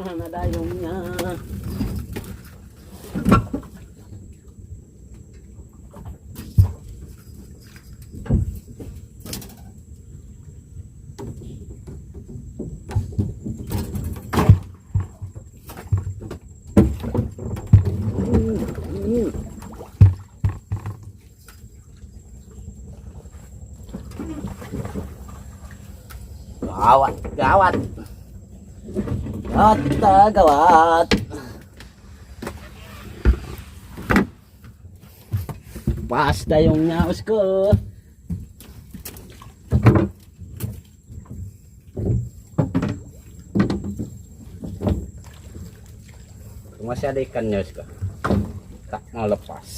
Nadayong niya. Gawat, gawat. At gawat. Basta yung nyaos ko. Masih ada ikannya juga. Tak mau lepas.